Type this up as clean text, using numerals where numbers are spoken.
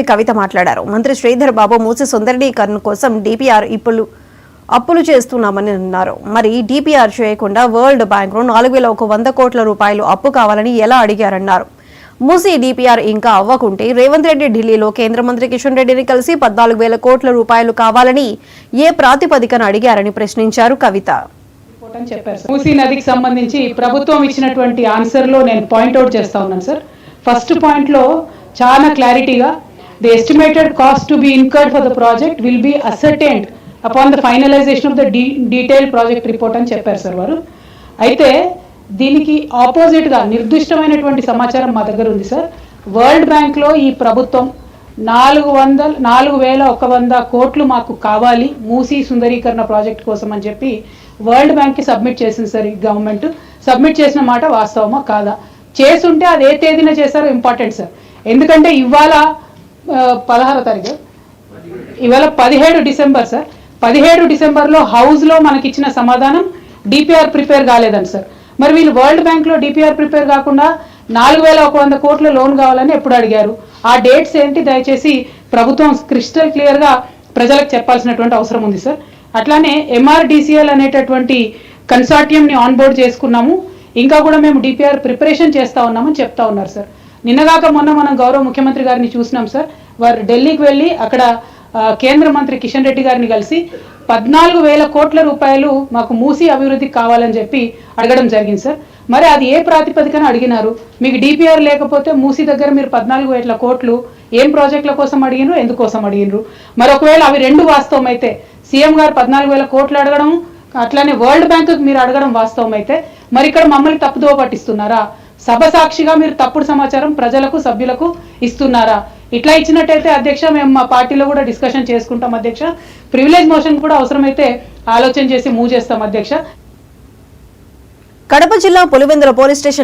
కవిత మాట్లాడారు. మంత్రి శ్రీధర్ బాబు మూసి సుందరీకరణ కోసం డిపిఆర్ అప్పులు చేస్తున్నామని అన్నారు. మరి డిపిఆర్ చేయకుండా వరల్డ్ బ్యాంక్ 4100 కోట్ల రూపాయలు అప్పు కావాలని ఎలా అడిగారన్నారు. మూసి డిపిఆర్ ఇంకా అవ్వకుంటే రేవంత్ రెడ్డి ఢిల్లీలో కేంద్ర మంత్రి కిషన్ రెడ్డిని కలిసి 14,000 కోట్ల రూపాయలు కావాలని ఏ ప్రాతిపదికన అడిగారని ప్రశ్నించారు కవిత. మూసీ నదికి సంబంధించి ప్రభుత్వం ఇచ్చినటువంటి ఆన్సర్ లో నేను పాయింట్అవుట్ చేస్తా ఉన్నాను సార్. ఫస్ట్ పాయింట్ లో చాలా క్లారిటీగా the estimated cost to be incurred for the project will be ascertained upon the finalization of the detailed project report అని చెప్పారు సార్ వారు. అయితే దీనికి ఆపోజిట్ గా నిర్దిష్టమైనటువంటి సమాచారం మా దగ్గర ఉంది సార్. వరల్డ్ బ్యాంక్ లో ఈ ప్రభుత్వం 4,100 కోట్లు మాకు కావాలి మూసీ సుందరీకరణ ప్రాజెక్ట్ కోసం అని చెప్పి వరల్డ్ బ్యాంక్ కి సబ్మిట్ చేసింది సార్. ఈ గవర్నమెంట్ సబ్మిట్ చేసిన మాట వాస్తవమా కాదా, చేసుంటే అది ఏ తేదీన చేశారో ఇంపార్టెంట్ సార్. ఎందుకంటే ఇవాళ 16వ తారీఖు, ఇవాళ 17 డిసెంబర్ సార్. 17 డిసెంబర్లో హౌస్లో మనకి ఇచ్చిన సమాధానం డిపిఆర్ ప్రిపేర్ కాలేదని సార్. మరి వీళ్ళు వరల్డ్ బ్యాంక్లో డిపిఆర్ ప్రిపేర్ కాకుండా 4,100 కోట్ల లోన్ కావాలని ఎప్పుడు అడిగారు? ఆ డేట్స్ ఏంటి దయచేసి ప్రభుత్వం క్రిస్టల్ క్లియర్గా ప్రజలకు చెప్పాల్సినటువంటి అవసరం ఉంది సార్. అట్లానే ఎంఆర్డిసిఎల్ అనేటటువంటి కన్సార్టియంని ఆన్బోర్డ్ చేసుకున్నాము, ఇంకా కూడా మేము డిపిఆర్ ప్రిపరేషన్ చేస్తూ ఉన్నామని చెప్తా ఉన్నారు సార్. నిన్నగాక మొన్న మనం గౌరవ ముఖ్యమంత్రి గారిని చూసినాం సార్. వారు ఢిల్లీకి వెళ్ళి అక్కడ కేంద్ర మంత్రి కిషన్ రెడ్డి గారిని కలిసి 14,000 కోట్ల రూపాయలు మాకు మూసీ అభివృద్ధికి కావాలని చెప్పి అడగడం జరిగింది సార్. మరి అది ఏ ప్రాతిపదికన అడిగినారు? మీకు డిపిఆర్ లేకపోతే మూసీ దగ్గర మీరు 14,000 కోట్లు ఏం ప్రాజెక్టుల కోసం అడిగినారు, ఎందుకోసం అడిగినారు? మరి ఒకవేళ అవి రెండు వాస్తవం అయితే సీఎం గారు 14,000 కోట్లు అడగడం, అట్లానే వరల్డ్ బ్యాంకు మీరు అడగడం వాస్తవం అయితే మరి ఇక్కడ మమ్మల్ని తప్పుదోవ పట్టిస్తున్నారా? సభ సాక్షిగా మీరు తప్పుడు సమాచారం ప్రజలకు సభ్యులకు ఇస్తున్నారా? ఇట్లా ఇచ్చినట్టయితే అధ్యక్ష మేము మా పార్టీలో కూడా డిస్కషన్ చేసుకుంటాం అధ్యక్ష. ప్రివిలేజ్ మోషన్ కూడా అవసరమైతే ఆలోచన చేసి మూవ్ చేస్తాం అధ్యక్ష. కడప జిల్లా పులివెందుల పోలీస్ స్టేషన్